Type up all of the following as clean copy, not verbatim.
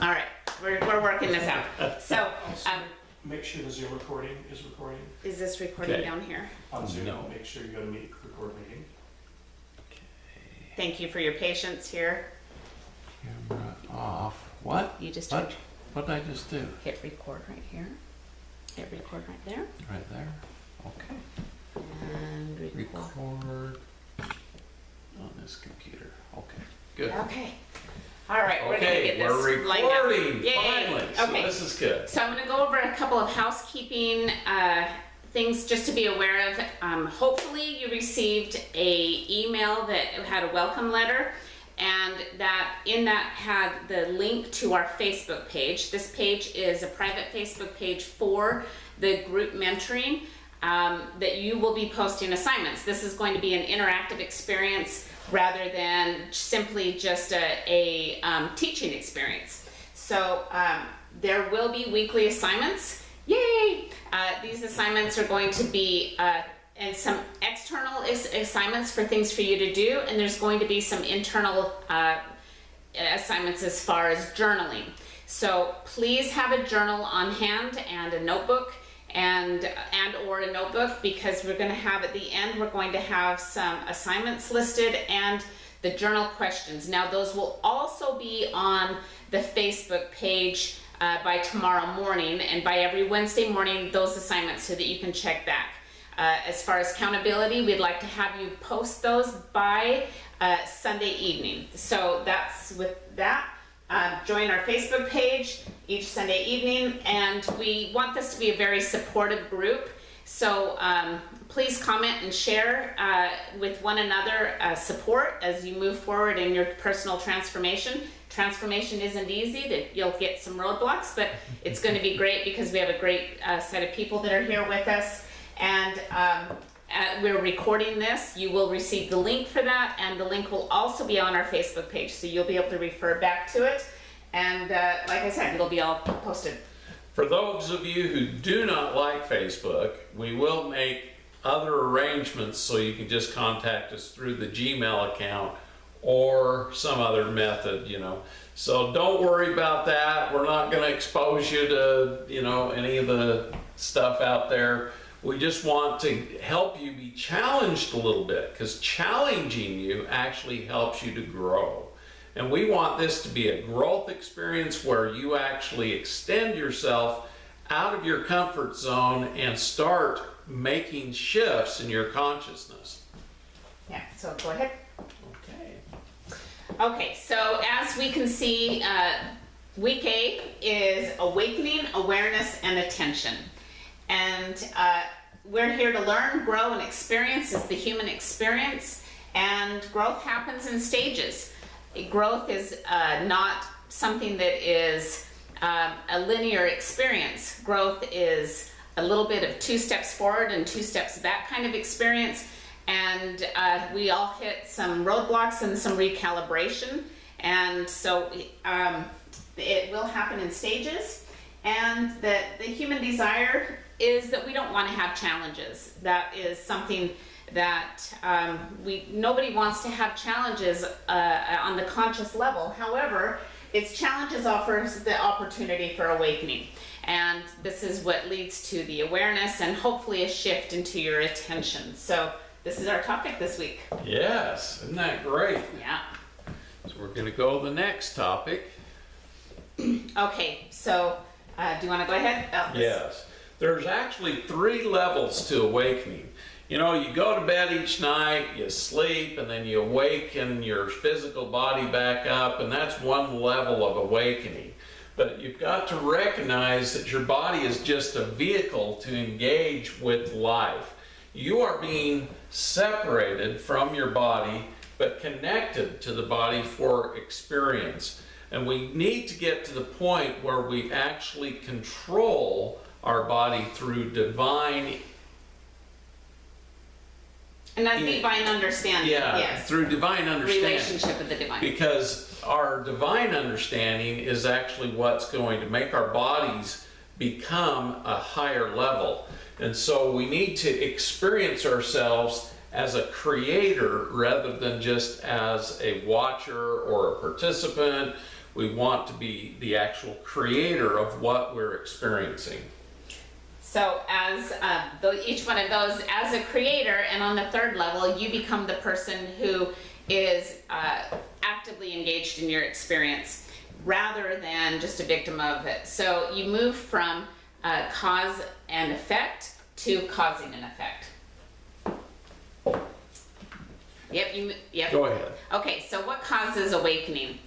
All right, we're working this out. So, Make sure the Zoom recording is recording. is this recording Okay. down here? On Zoom, No. make sure you go to record meeting. Thank you for your patience here. Camera off. What? You just What? What did I just do? hit record right here. Hit record right there. Right there. Okay. And record. Record on this computer. Okay. Good. Okay. All right, we're gonna Okay, get this we're lined up. recording Yay. finally. So Okay. this is good. So I'm going to go over a couple of housekeeping things just to be aware of. Hopefully you received a email that had a welcome letter, and that in that had the link to our Facebook page. This page is a private Facebook page for the group mentoring that you will be posting assignments. This is going to be an interactive experience rather than simply just a teaching experience. So there will be weekly assignments. Yay! These assignments are going to be and some external assignments for things for you to do, and there's going to be some internal assignments as far as journaling. So please have a journal on hand and a notebook and or a notebook, because we're going to have at the end, we're going to have some assignments listed and the journal questions. Now those will also be on the Facebook page by tomorrow morning, and by every Wednesday morning those assignments, so that you can check back. As far as accountability, we'd like to have you post those by Sunday evening. So that's with that. Join our Facebook page each Sunday evening, and we want this to be a very supportive group. So please comment and share with one another support as you move forward in your personal transformation. Transformation isn't easy, you'll get some roadblocks, but it's going to be great because we have a great set of people that are here with us. And we're recording this. You will receive the link for that, and the link will also be on our Facebook page, so you'll be able to refer back to it. And like I said, it'll be all posted. For those of you who do not like Facebook, we will make other arrangements so you can just contact us through the Gmail account or some other method, you know. So don't worry about that. We're not going to expose you to, you know, any of the stuff out there. We just want to help you be challenged a little bit, because challenging you actually helps you to grow. And we want this to be a growth experience where you actually extend yourself out of your comfort zone and start making shifts in your consciousness. Yeah, so go ahead. Okay. Okay, so as we can see, week A is awakening, awareness, and attention. And we're here to learn, grow, and experience as the human experience. And growth happens in stages. Growth is not something that is a linear experience. Growth is a little bit of 2 steps forward and 2 steps back kind of experience. And we all hit some roadblocks and some recalibration. And so it will happen in stages. And that the human desire is that we don't want to have challenges. That is something that nobody wants to have challenges on the conscious level. However, its challenges offers the opportunity for awakening. And this is what leads to the awareness and hopefully a shift into your attention. So this is our topic this week. Yes, isn't that great? Yeah. So we're going to go to the next topic. Okay, so do you want to go ahead? Yes. There's actually 3 levels to awakening. You know, you go to bed each night, you sleep, and then you awaken your physical body back up, and that's one level of awakening. But you've got to recognize that your body is just a vehicle to engage with life. You are being separated from your body, but connected to the body for experience. And we need to get to the point where we actually control our body through divine. And that divine understanding. Yeah, yes. through divine understanding. Relationship with the divine. Because our divine understanding is actually what's going to make our bodies become a higher level. And so we need to experience ourselves as a creator rather than just as a watcher or a participant. We want to be the actual creator of what we're experiencing. So as each one of those, as a creator, and on the third level, you become the person who is actively engaged in your experience rather than just a victim of it. So you move from cause and effect to causing an effect. Yep. Go ahead. Okay, so what causes awakening?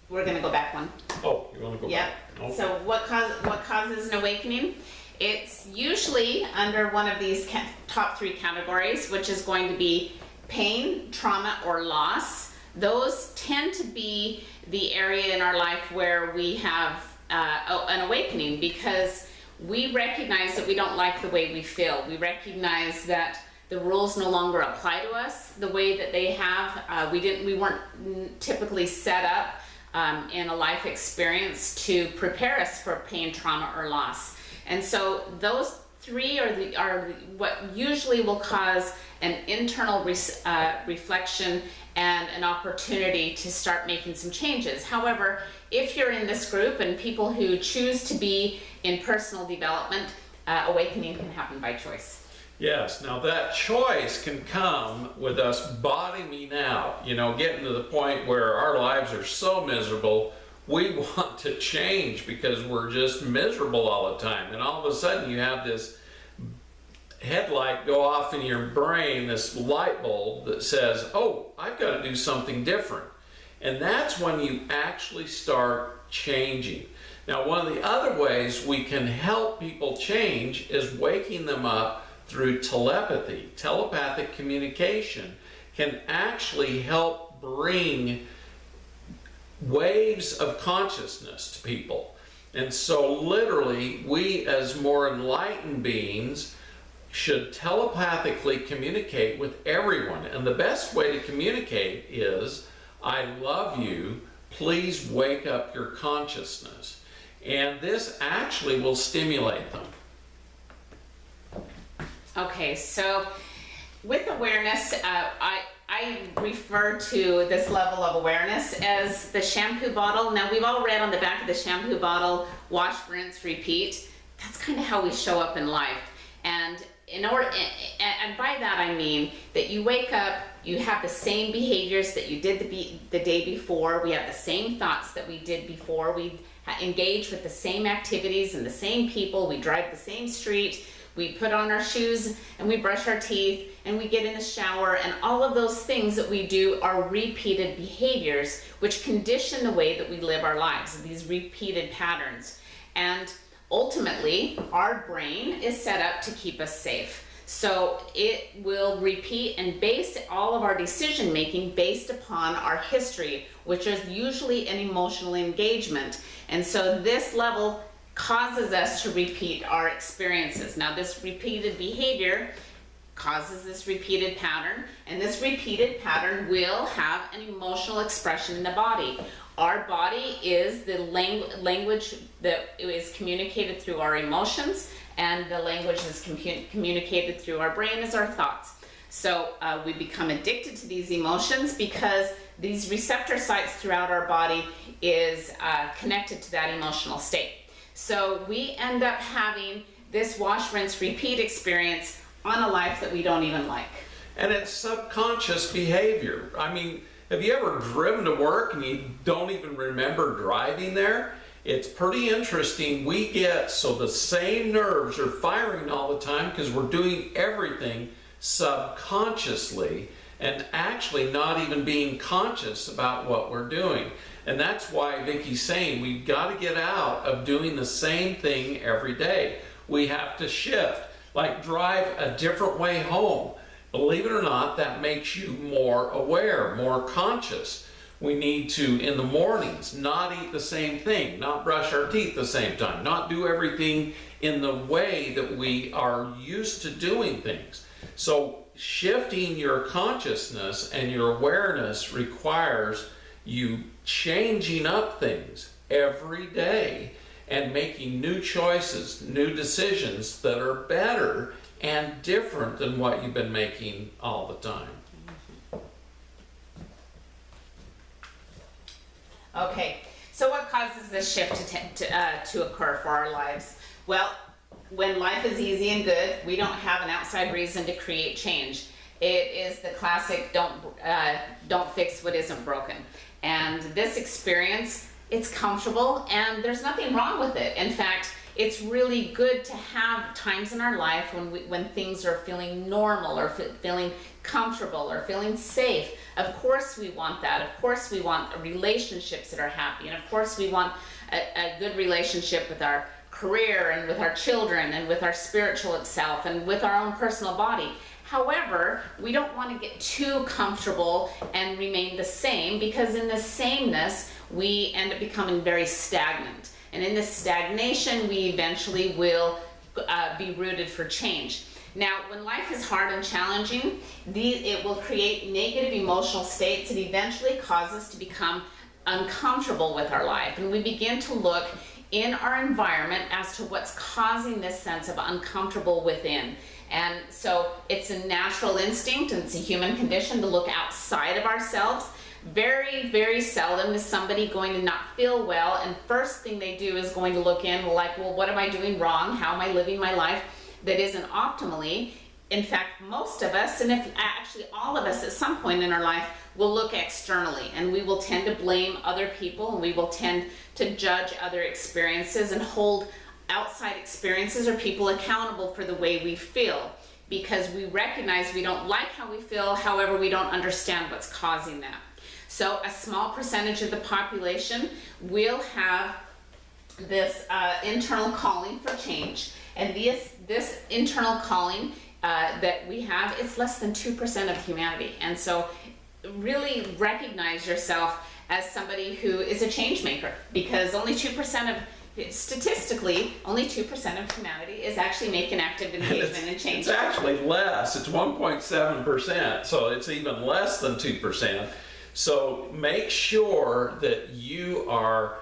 We're going to go back one. Oh, you want to go Yep. back? Okay. So what causes an awakening? It's usually under one of these top three categories, which is going to be pain, trauma, or loss. Those tend to be the area in our life where we have an awakening, because we recognize that we don't like the way we feel. We recognize that the rules no longer apply to us the way that they have. We weren't typically set up in a life experience to prepare us for pain, trauma, or loss. And so those three are what usually will cause an internal reflection and an opportunity to start making some changes. However, if you're in this group and people who choose to be in personal development, awakening can happen by choice. Yes, now that choice can come with us bottoming out, getting to the point where our lives are so miserable, we want to change because we're just miserable all the time. And all of a sudden you have this headlight go off in your brain, this light bulb that says, oh, I've got to do something different. And that's when you actually start changing. Now, one of the other ways we can help people change is waking them up through telepathy. Telepathic communication can actually help bring waves of consciousness to people. And so literally, we as more enlightened beings should telepathically communicate with everyone. And the best way to communicate is, I love you, please wake up your consciousness. And this actually will stimulate them. Okay, so with awareness, I refer to this level of awareness as the shampoo bottle. Now, we've all read on the back of the shampoo bottle, wash, rinse, repeat. That's kind of how we show up in life. And and by that I mean that you wake up, you have the same behaviors that you did the day before. We have the same thoughts that we did before. We engage with the same activities and the same people. We drive the same street. We put on our shoes and we brush our teeth and we get in the shower, and all of those things that we do are repeated behaviors which condition the way that we live our lives, these repeated patterns. And ultimately, our brain is set up to keep us safe. So it will repeat and base all of our decision making based upon our history, which is usually an emotional engagement. And so this level causes us to repeat our experiences. Now, this repeated behavior causes this repeated pattern, and this repeated pattern will have an emotional expression in the body. Our body is the language that is communicated through our emotions, and the language is communicated through our brain as our thoughts. So we become addicted to these emotions because these receptor sites throughout our body is connected to that emotional state. So we end up having this wash, rinse, repeat experience on a life that we don't even like. And it's subconscious behavior. I mean, have you ever driven to work and you don't even remember driving there? It's pretty interesting. We get, so the same nerves are firing all the time because we're doing everything subconsciously and actually not even being conscious about what we're doing. And that's why Vicky's saying we've got to get out of doing the same thing every day. We have to shift, like drive a different way home. Believe it or not, that makes you more aware, more conscious. We need to, in the mornings, not eat the same thing, not brush our teeth at the same time, not do everything in the way that we are used to doing things. So shifting your consciousness and your awareness requires you changing up things every day and making new choices, new decisions that are better and different than what you've been making all the time. Okay, So what causes this shift to occur for our lives? Well, when life is easy and good, we don't have an outside reason to create change. It is the classic don't fix what isn't broken. And this experience, it's comfortable and there's nothing wrong with it. In fact, it's really good to have times in our life when things are feeling normal or feeling comfortable or feeling safe. Of course we want that. Of course we want relationships that are happy. And of course we want a good relationship with our career and with our children and with our spiritual self and with our own personal body. However, we don't want to get too comfortable and remain the same, because in the sameness, we end up becoming very stagnant. And in this stagnation, we eventually will be rooted for change. Now, when life is hard and challenging, it will create negative emotional states that eventually cause us to become uncomfortable with our life. And we begin to look in our environment as to what's causing this sense of uncomfortable within. And so it's a natural instinct and it's a human condition to look outside of ourselves. Very, very seldom is somebody going to not feel well, and first thing they do is going to look in like, well, what am I doing wrong? How am I living my life that isn't optimally? In fact, most of us, and if actually all of us at some point in our life, will look externally, and we will tend to blame other people, and we will tend to judge other experiences and hold outside experiences or people accountable for the way we feel, because we recognize we don't like how we feel, however, we don't understand what's causing that. So a small percentage of the population will have this internal calling for change, and this internal calling that we have, it's less than 2% of humanity. And so really recognize yourself as somebody who is a change maker, because statistically, only 2% of humanity is actually making active engagement and change. It's actually less. It's 1.7%, so it's even less than 2%. So make sure that you are,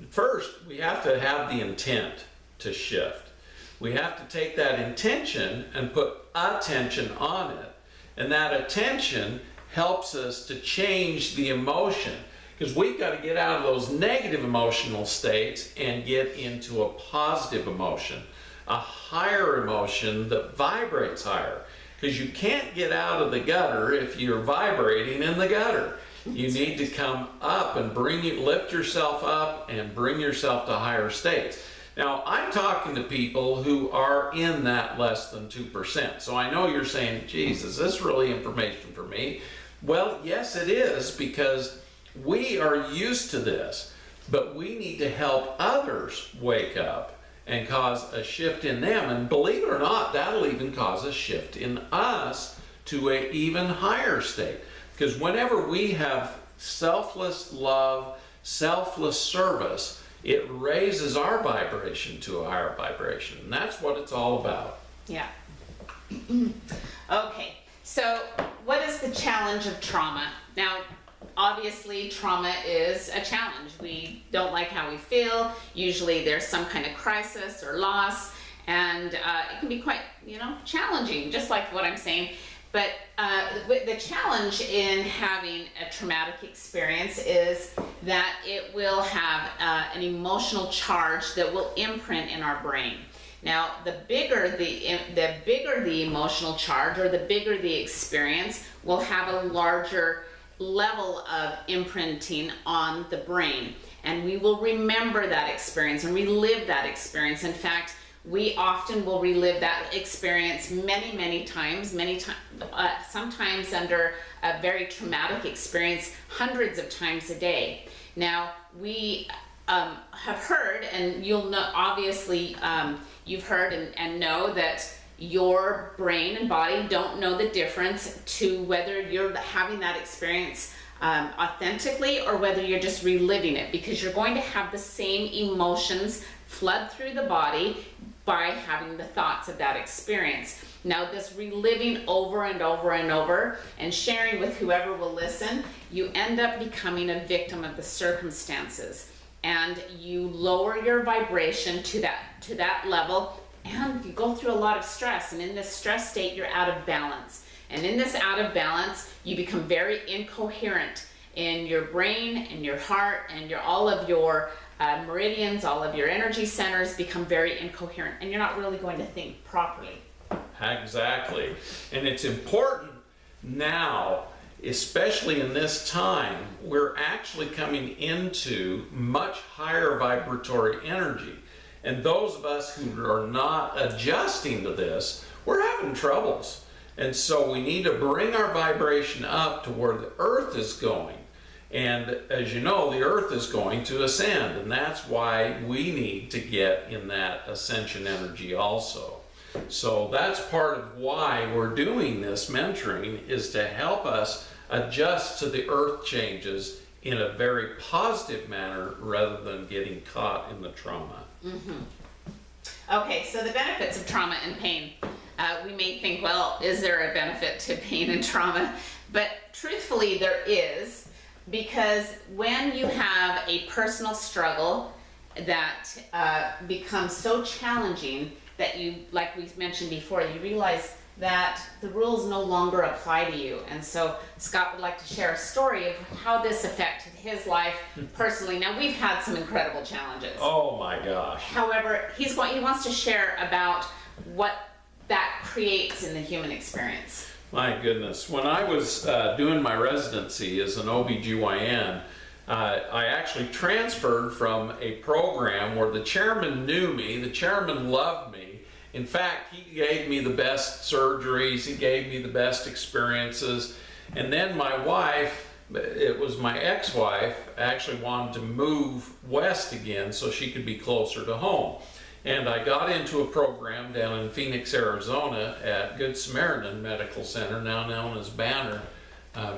first, we have to have the intent to shift. We have to take that intention and put attention on it. And that attention helps us to change the emotion, because we've got to get out of those negative emotional states and get into a positive emotion, a higher emotion that vibrates higher. Because you can't get out of the gutter if you're vibrating in the gutter. You need to come up and lift yourself up and bring yourself to higher states. Now, I'm talking to people who are in that less than 2%. So I know you're saying, geez, is this really information for me? Well, yes, it is, because we are used to this, but we need to help others wake up and cause a shift in them. And believe it or not, that'll even cause a shift in us to an even higher state. Because whenever we have selfless love, selfless service, it raises our vibration to a higher vibration. And that's what it's all about. Yeah. Okay, so what is the challenge of trauma? Now, obviously, trauma is a challenge. We don't like how we feel. Usually there's some kind of crisis or loss, and it can be quite, challenging, just like what I'm saying. But the challenge in having a traumatic experience is that it will have an emotional charge that will imprint in our brain. Now, the bigger the emotional charge, or the bigger the experience, will have a larger level of imprinting on the brain, and we will remember that experience and relive that experience. In fact, we often will relive that experience many times, sometimes under a very traumatic experience, hundreds of times a day. Now, we have heard, and you'll know, obviously, you've heard and know that your brain and body don't know the difference to whether you're having that experience authentically or whether you're just reliving it, because you're going to have the same emotions flood through the body by having the thoughts of that experience. Now, this reliving over and over and over and sharing with whoever will listen, you end up becoming a victim of the circumstances, and you lower your vibration to that level, and you go through a lot of stress. And in this stress state, you're out of balance. And in this out of balance, you become very incoherent. in your brain and your heart and all of your meridians, all of your energy centers become very incoherent, and you're not really going to think properly. Exactly. And it's important now, especially in this time, we're actually coming into much higher vibratory energy. And those of us who are not adjusting to this, we're having troubles. And so we need to bring our vibration up to where the earth is going. And as you know, the earth is going to ascend, and that's why we need to get in that ascension energy also. So that's part of why we're doing this mentoring, is to help us adjust to the earth changes in a very positive manner rather than getting caught in the trauma. Okay, so the benefits of trauma and pain. We may think, well, is there a benefit to pain and trauma? But truthfully, there is. Because when you have a personal struggle that becomes so challenging that you, like we mentioned before, you realize that the rules no longer apply to you. And so Scott would like to share a story of how this affected his life personally. Now, we've had some incredible challenges. Oh my gosh. However, he wants to share about what that creates in the human experience. My goodness. When I was doing my residency as an OBGYN, I actually transferred from a program where the chairman knew me, the chairman loved me. In fact, he gave me the best surgeries, he gave me the best experiences. And then my wife, it was my ex-wife, actually wanted to move west again so she could be closer to home. And I got into a program down in Phoenix, Arizona at Good Samaritan Medical Center, now known as Banner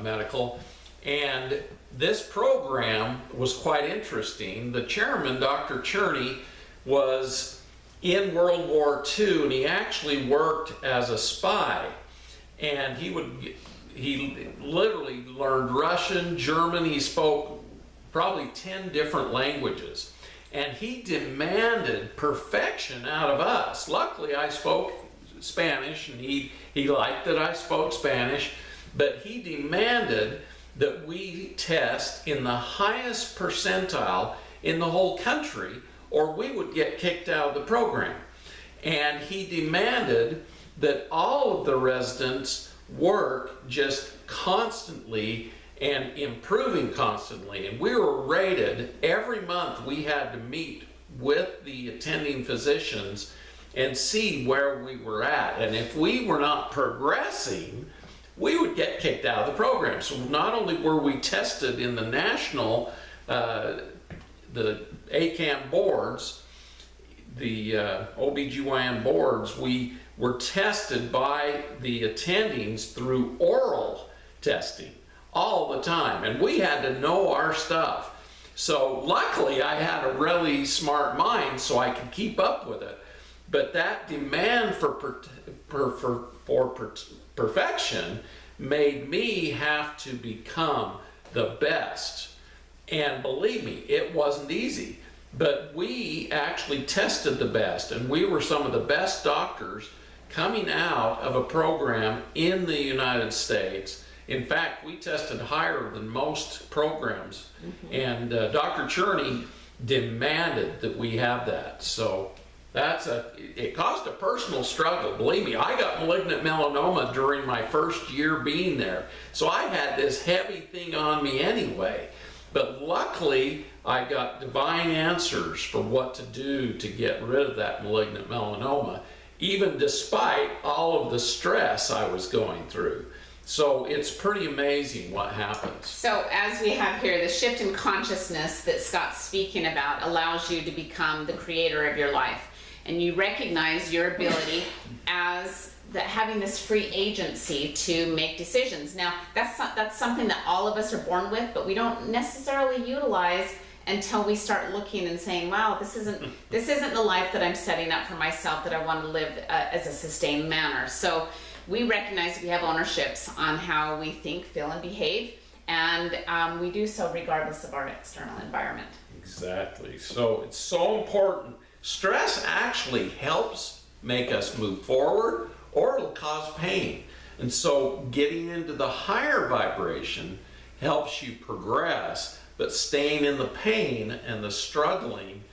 Medical. And this program was quite interesting. The chairman, Dr. Cherney, was in World War II, and he actually worked as a spy. And he literally learned Russian, German, he spoke probably 10 different languages. And he demanded perfection out of us. Luckily, I spoke Spanish, and he liked that I spoke Spanish, but he demanded that we test in the highest percentile in the whole country, or we would get kicked out of the program. And he demanded that all of the residents work just constantly and improving constantly. And we were rated every month. We had to meet with the attending physicians and see where we were at. And if we were not progressing, we would get kicked out of the program. So not only were we tested in the national, the ACAM boards, the OBGYN boards, we were tested by the attendings through oral testing all the time, and we had to know our stuff. So luckily I had a really smart mind so I could keep up with it. But that demand for perfection made me have to become the best. And believe me, it wasn't easy. But we actually tested the best, and we were some of the best doctors coming out of a program in the United States. In fact, we tested higher than most programs, and Dr. Cherney demanded that we have that. So it caused a personal struggle. Believe me, I got malignant melanoma during my first year being there. So I had this heavy thing on me anyway. But luckily, I got divine answers for what to do to get rid of that malignant melanoma, even despite all of the stress I was going through. So it's pretty amazing what happens. So as we have here, the shift in consciousness that Scott's speaking about allows you to become the creator of your life. And you recognize your ability as having this free agency to make decisions. Now, that's something that all of us are born with, but we don't necessarily utilize until we start looking and saying, wow, this isn't the life that I'm setting up for myself, that I want to live as a sustained manner. So we recognize we have ownerships on how we think, feel, and behave, and we do so regardless of our external environment. Exactly. So it's so important. Stress actually helps make us move forward, or it'll cause pain. And so getting into the higher vibration helps you progress, but staying in the pain and the struggling